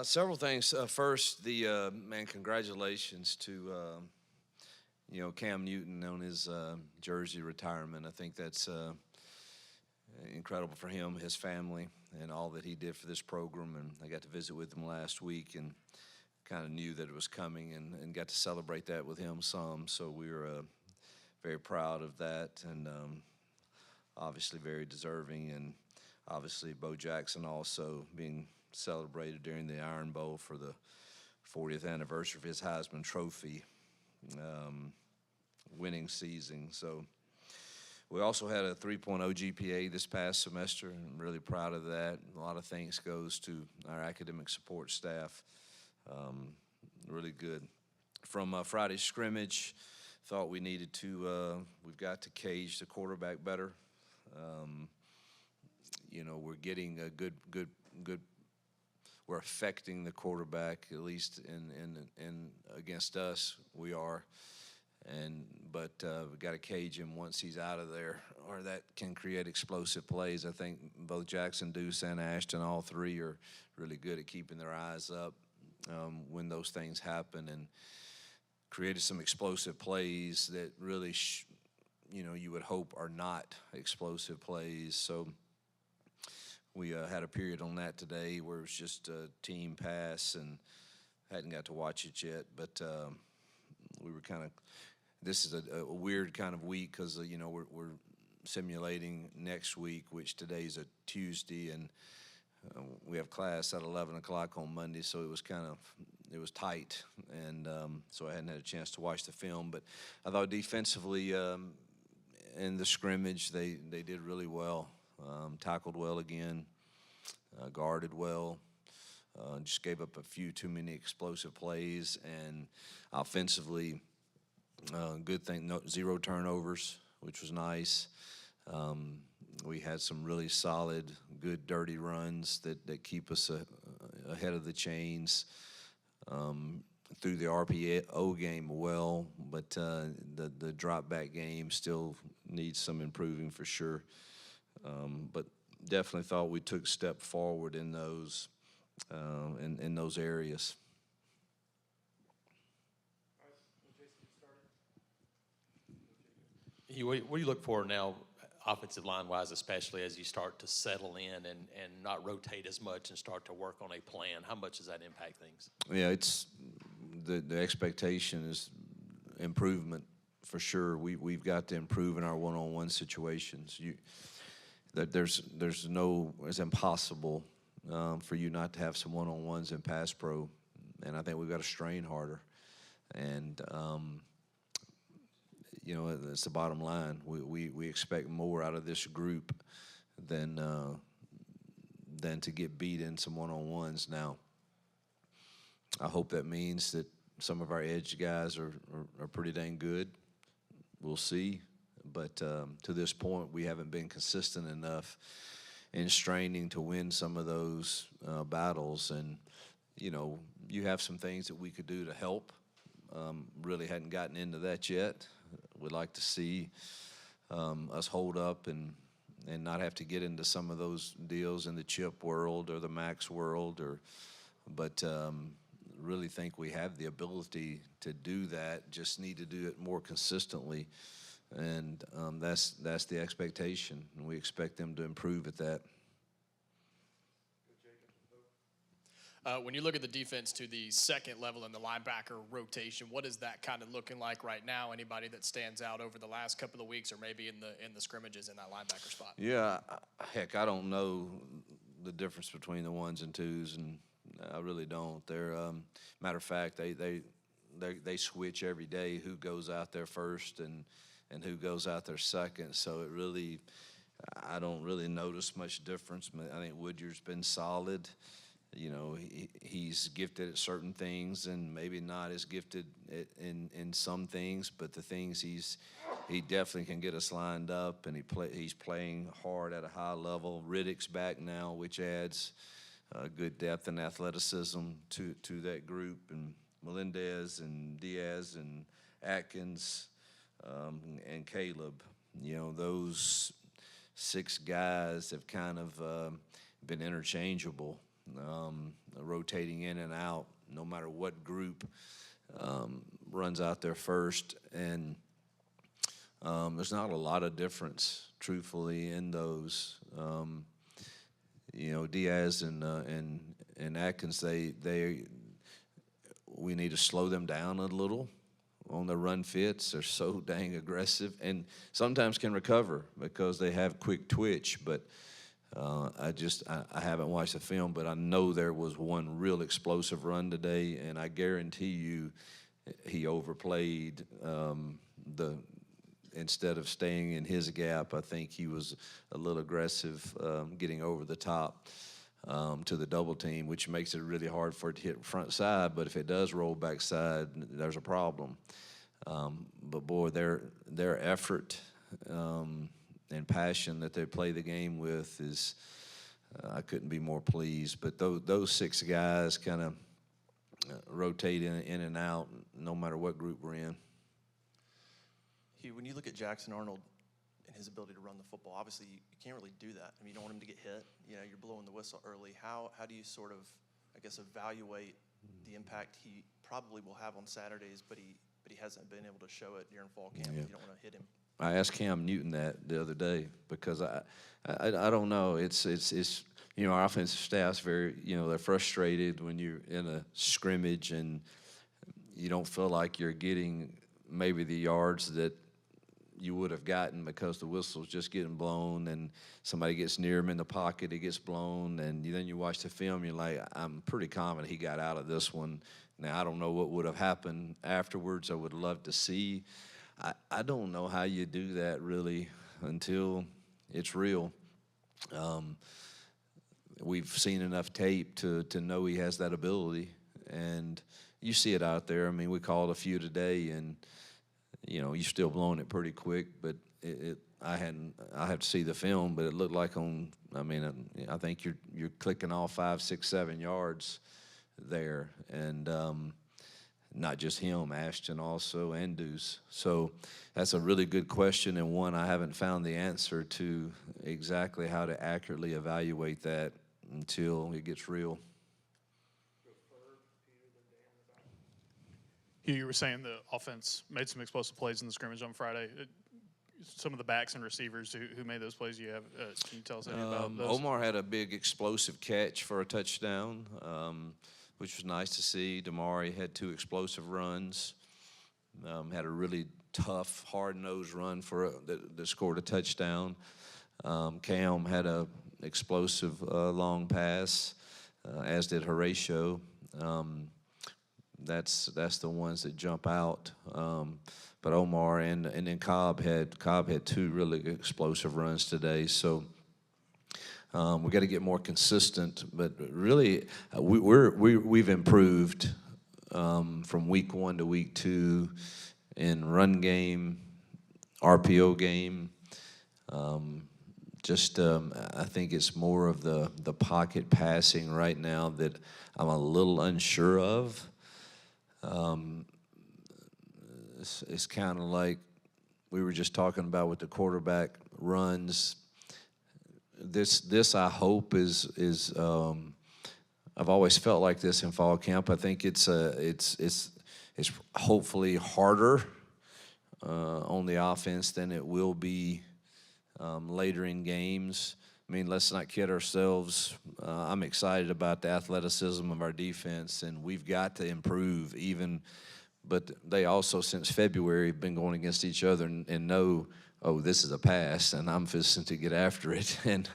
Several things. First, man, congratulations to Cam Newton on his jersey retirement. I think that's incredible for him, his family, and all that he did for this program. And I got to visit with him last week and kind of knew that it was coming and got to celebrate that with him some. So we were very proud of that and obviously very deserving. And obviously Bo Jackson also being celebrated during the Iron Bowl for the 40th anniversary of his Heisman Trophy winning season. So we also had a 3.0 GPA this past semester. I'm really proud of that. A lot of thanks goes to our academic support staff. Really good. From Friday's scrimmage, thought we needed to, we've got to cage the quarterback better. We're getting a good, we're affecting the quarterback, at least in against us, we are. But we've got to cage him once he's out of there, or that can create explosive plays. I think both Jackson, Deuce, and Ashton, all three are really good at keeping their eyes up when those things happen, and created some explosive plays that really, you would hope are not explosive plays. So we had a period on that today where it was just a team pass, and hadn't got to watch it yet, but we were kind of. This is a weird kind of week because we're simulating next week, which today's a Tuesday, and we have class at 11 o'clock on Monday, so it was tight, and so I hadn't had a chance to watch the film. But I thought defensively in the scrimmage they did really well, tackled well again, guarded well. Just gave up a few too many explosive plays, and offensively. Good thing, no, 0 turnovers, which was nice. We had some really solid, good, dirty runs that keep us ahead of the chains through the RPO game well, but the drop-back game still needs some improving for sure. But definitely thought we took a step forward in those areas. What do you look for now, offensive line-wise, especially as you start to settle in and not rotate as much and start to work on a plan? How much does that impact things? Yeah, it's the expectation is improvement for sure. We've got to improve in our one-on-one situations. It's impossible for you not to have some one-on-ones in pass pro, and I think we've got to strain harder. And it's the bottom line. We expect more out of this group than to get beat in some one-on-ones. Now, I hope that means that some of our edge guys are pretty dang good. We'll see. But to this point, we haven't been consistent enough in straining to win some of those battles. And, you have some things that we could do to help. Really hadn't gotten into that yet. We'd like to see us hold up and not have to get into some of those deals in the chip world or the max world, but really think we have the ability to do that. Just need to do it more consistently, and that's the expectation, and we expect them to improve at that. When you look at the defense to the second level in the linebacker rotation, what is that kind of looking like right now? Anybody that stands out over the last couple of weeks, or maybe in the scrimmages in that linebacker spot? Yeah, heck, I don't know the difference between the ones and twos, and I really don't. They're matter of fact, they switch every day who goes out there first and who goes out there second. So it really, I don't really notice much difference. I think Woodyard's been solid. He's gifted at certain things and maybe not as gifted in some things, but the things he definitely can get us lined up, and he's playing hard at a high level. Riddick's back now, which adds good depth and athleticism to that group, and Melendez and Diaz and Atkins and Caleb. Those 6 guys have kind of been interchangeable. rotating in and out, no matter what group runs out there first. And there's not a lot of difference, truthfully, in those. Diaz and Atkins, we need to slow them down a little on the run fits. They're so dang aggressive and sometimes can recover because they have quick twitch. But I haven't watched the film, but I know there was one real explosive run today, and I guarantee you he overplayed instead of staying in his gap. I think he was a little aggressive getting over the top to the double team, which makes it really hard for it to hit front side. But if it does roll backside, there's a problem. But boy, their effort and passion that they play the game with is, I couldn't be more pleased. But those six guys kind of rotate in and out no matter what group we're in. Hugh, when you look at Jackson Arnold and his ability to run the football, obviously you can't really do that. I mean, you don't want him to get hit. You're blowing the whistle early. How do you sort of, I guess, evaluate the impact he probably will have on Saturdays, but he hasn't been able to show it during fall camp? Yeah. You don't want to hit him. I asked Cam Newton that the other day because I don't know. It's our offensive staff's very, they're frustrated when you're in a scrimmage and you don't feel like you're getting maybe the yards that you would have gotten because the whistle's just getting blown and somebody gets near him in the pocket, it gets blown, and then you watch the film, you're like, I'm pretty confident he got out of this one. Now, I don't know what would have happened afterwards. I would love to see. I don't know how you do that really until it's real. We've seen enough tape to know he has that ability, and you see it out there. I mean, we called a few today, and you're still blowing it pretty quick, but I have to see the film, but it looked like I think you're clicking off 5, 6, 7 yards there, and not just him, Ashton also, and Deuce. So that's a really good question, and one I haven't found the answer to exactly how to accurately evaluate that until it gets real. Hugh, you were saying the offense made some explosive plays in the scrimmage on Friday. Some of the backs and receivers who made those plays, can you tell us anything about those? Omar had a big explosive catch for a touchdown, which was nice to see. Damari had 2 explosive runs, had a really tough, hard-nosed run that scored a touchdown. Cam had a explosive long pass, as did Horatio. That's the ones that jump out. But Omar and then Cobb had 2 really explosive runs today. So we got to get more consistent. But really, we've improved from week 1 to week 2 in run game, RPO game. I think it's more of the pocket passing right now that I'm a little unsure of. It's kind of like we were just talking about with the quarterback runs. This I hope is I've always felt like this in fall camp. I think it's hopefully harder on the offense than it will be later in games. I mean, let's not kid ourselves. I'm excited about the athleticism of our defense, and we've got to improve even. But they also, since February, have been going against each other and know, oh, this is a pass, and I'm fixing to get after it. And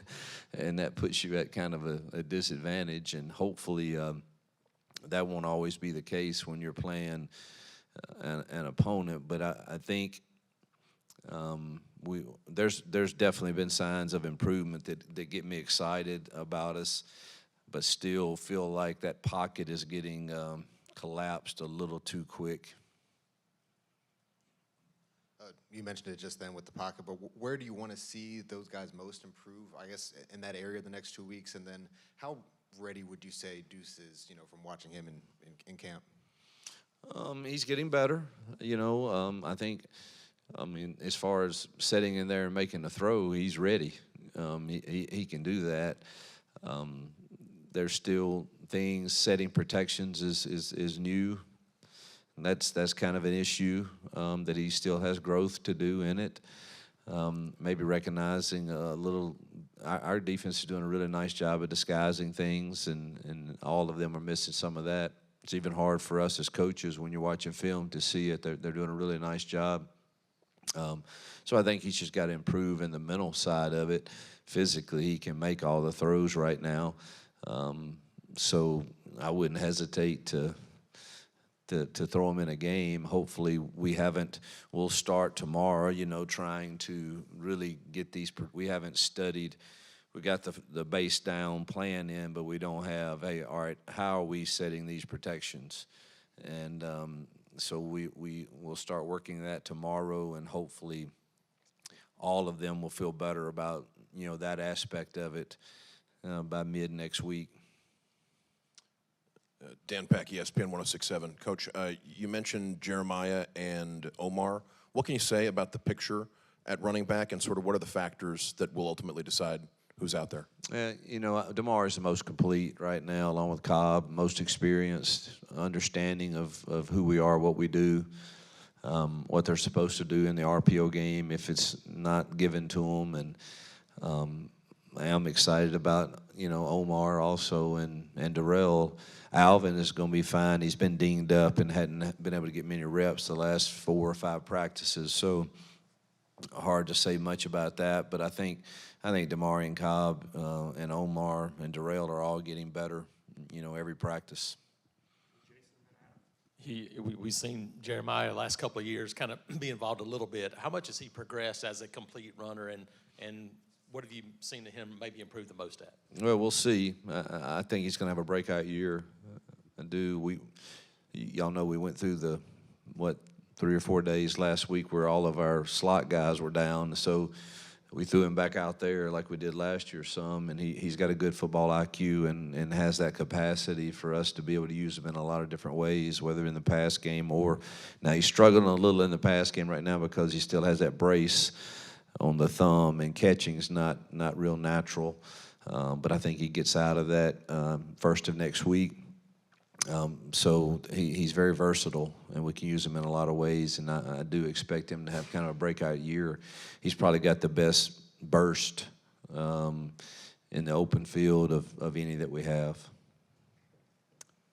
that puts you at kind of a disadvantage. And hopefully that won't always be the case when you're playing an opponent. But I think there's definitely been signs of improvement that get me excited about us, but still feel like that pocket is getting collapsed a little too quick. You mentioned it just then with the pocket, but where do you want to see those guys most improve, I guess, in that area the next 2 weeks? And then how ready would you say Deuce is, from watching him in camp? He's getting better. I think, as far as sitting in there and making a throw, he's ready. He can do that. there's still things, setting protections is new. And that's kind of an issue that he still has growth to do in it. Maybe recognizing a little, our defense is doing a really nice job of disguising things, and all of them are missing some of that. It's even hard for us as coaches when you're watching film to see it. They're doing a really nice job. So I think he's just got to improve in the mental side of it. Physically, he can make all the throws right now. So I wouldn't hesitate to throw him in a game. Hopefully we'll start tomorrow, trying to really get these. We haven't studied. We got the base down plan in, but we don't have, hey, all right, how are we setting these protections? And so we'll start working that tomorrow, and hopefully all of them will feel better about, that aspect of it by mid next week. Dan Peck, ESPN 106.7. Coach, you mentioned Jeremiah and Omar. What can you say about the picture at running back, and sort of what are the factors that will ultimately decide who's out there? DeMar is the most complete right now, along with Cobb, most experienced, understanding of who we are, what we do, what they're supposed to do in the RPO game if it's not given to them. And I am excited about, Omar also and Darrell. Alvin is going to be fine. He's been dinged up and hadn't been able to get many reps the last 4 or 5 practices. So hard to say much about that. But I think Damari and Cobb and Omar and Darrell are all getting better, every practice. We've seen Jeremiah the last couple of years kind of be involved a little bit. How much has he progressed as a complete runner, and what have you seen him maybe improve the most at? Well, we'll see. I think he's going to have a breakout year. Y'all know we went through 3 or 4 days last week where all of our slot guys were down. So we threw him back out there like we did last year some, and he's got a good football IQ and has that capacity for us to be able to use him in a lot of different ways, whether in the pass game or now he's struggling a little in the pass game right now because he still has that brace on the thumb and catching's not real natural. But I think he gets out of that first of next week. So he's very versatile, and we can use him in a lot of ways, and I do expect him to have kind of a breakout year. He's probably got the best burst in the open field of any that we have.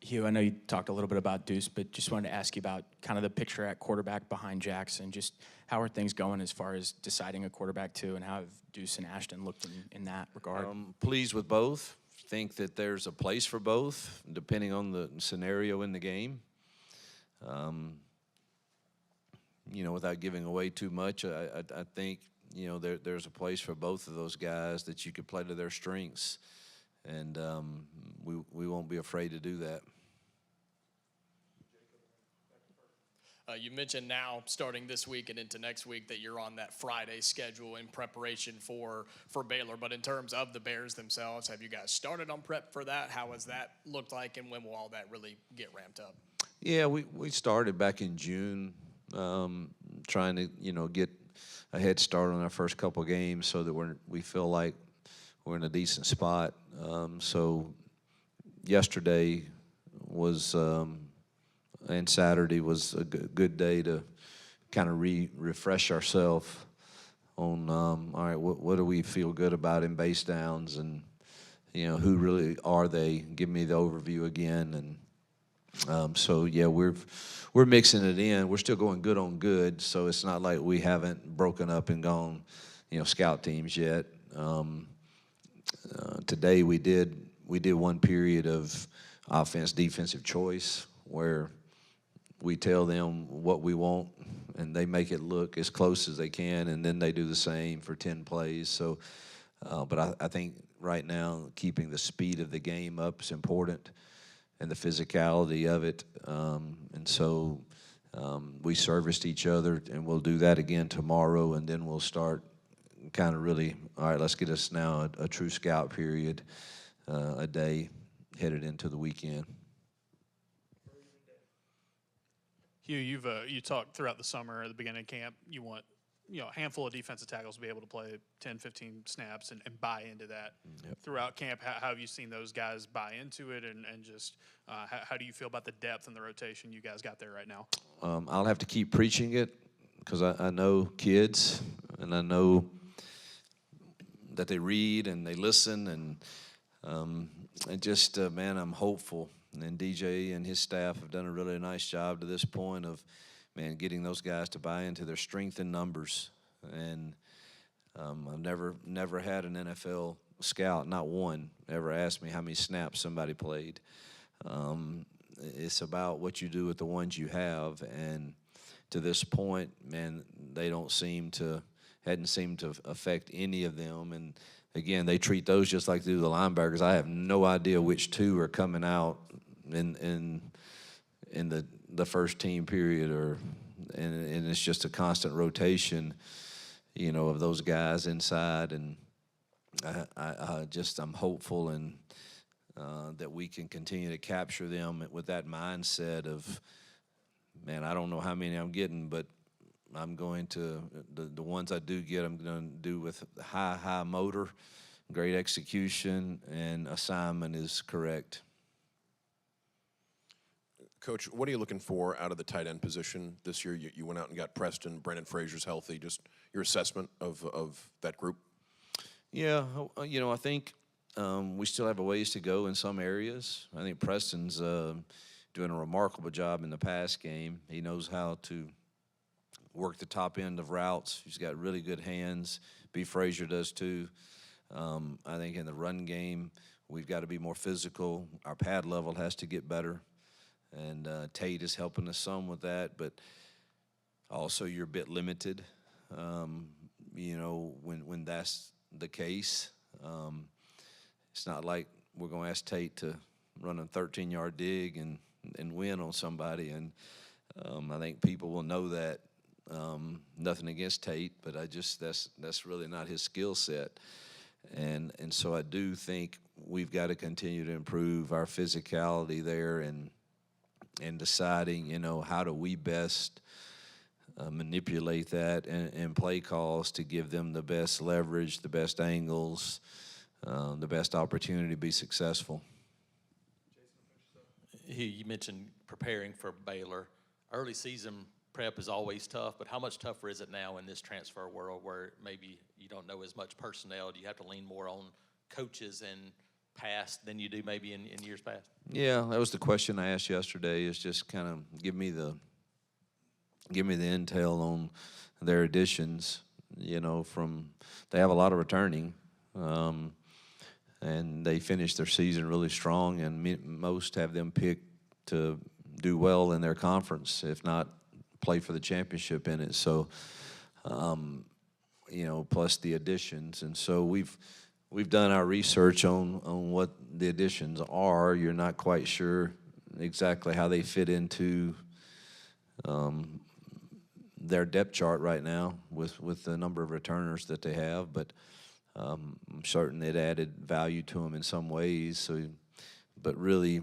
Hugh, I know you talked a little bit about Deuce, but just wanted to ask you about kind of the picture at quarterback behind Jackson. Just how are things going as far as deciding a quarterback too, and how have Deuce and Ashton looked in that regard? Pleased with both. Think that there's a place for both, depending on the scenario in the game. Without giving away too much, I think there's a place for both of those guys that you could play to their strengths, and we won't be afraid to do that. You mentioned now, starting this week and into next week, that you're on that Friday schedule in preparation for Baylor. But in terms of the Bears themselves, have you guys started on prep for that? How has that looked like, and when will all that really get ramped up? Yeah, we started back in June, trying to get a head start on our first couple games so that we feel like we're in a decent spot. So yesterday was. And Saturday was a good day to kind of refresh ourselves on, all right, what do we feel good about in base downs, and, who really are they? Give me the overview again. And so, yeah, we're mixing it in. We're still going good on good, so it's not like we haven't broken up and gone, scout teams yet. Today we did one period of defensive choice where we tell them what we want, and they make it look as close as they can, and then they do the same for 10 plays. So, but I think right now keeping the speed of the game up is important, and the physicality of it. And so we serviced each other, and we'll do that again tomorrow, and then we'll start kind of really, all right, let's get us now a true scout period, a day headed into the weekend. Hugh, you talked throughout the summer at the beginning of camp. You want a handful of defensive tackles be able to play 10, 15 snaps and buy into that throughout camp. How have you seen those guys buy into it, and just how do you feel about the depth and the rotation you guys got there right now? I'll have to keep preaching it because I know kids, and I know that they read and they listen, and just, man, I'm hopeful. And DJ and his staff have done a really nice job to this point of, man, getting those guys to buy into their strength in numbers. And I've never had an NFL scout, not one, ever asked me how many snaps somebody played. It's about what you do with the ones you have. And to this point, man, they hadn't seemed to affect any of them. And again, they treat those just like they do the linebackers. I have no idea which two are coming out in the first team period, and it's just a constant rotation, of those guys inside. And I'm hopeful and that we can continue to capture them with that mindset of, man, I don't know how many I'm getting, but I'm going to, the ones I do get, I'm going to do with high motor, great execution, and assignment is correct. Coach, what are you looking for out of the tight end position this year? You went out and got Preston, Brandon Frazier's healthy. Just your assessment of that group? Yeah, I think we still have a ways to go in some areas. I think Preston's doing a remarkable job in the pass game. He knows how to work the top end of routes. He's got really good hands. B. Frazier does too. I think in the run game, we've got to be more physical. Our pad level has to get better. And Tate is helping us some with that, but also you're a bit limited, when that's the case. It's not like we're going to ask Tate to run a 13-yard dig and win on somebody, and I think people will know that. Nothing against Tate, but that's really not his skill set. And so I do think we've got to continue to improve our physicality there and deciding, how do we best manipulate that and play calls to give them the best leverage, the best angles, the best opportunity to be successful. You mentioned preparing for Baylor. Early season prep is always tough, but how much tougher is it now in this transfer world where maybe you don't know as much personnel? Do you have to lean more on coaches and past than you do maybe in years past? Yeah, that was the question I asked yesterday, is just kind of give me the intel on their additions, they have a lot of returning, and they finished their season really strong, and most have them picked to do well in their conference, if not play for the championship in it. So, plus the additions. And so we've done our research on what the additions are. You're not quite sure exactly how they fit into their depth chart right now with the number of returners that they have, but I'm certain it added value to them in some ways. So, but really,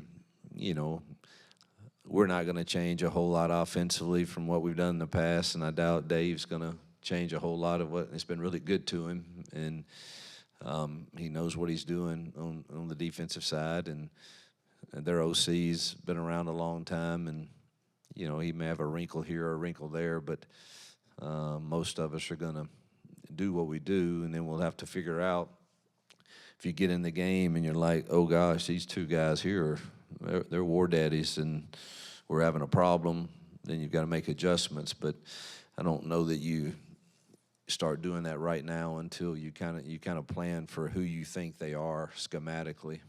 we're not going to change a whole lot offensively from what we've done in the past, and I doubt Dave's going to change a whole lot of what it's been really good to him, and he knows what he's doing on the defensive side, and their OC's been around a long time, and he may have a wrinkle here or a wrinkle there, but most of us are going to do what we do, and then we'll have to figure out if you get in the game and you're like, oh gosh, these two guys here, they're war daddies, and we're having a problem, then you've got to make adjustments. But I don't know that you start doing that right now until you kind of plan for who you think they are schematically.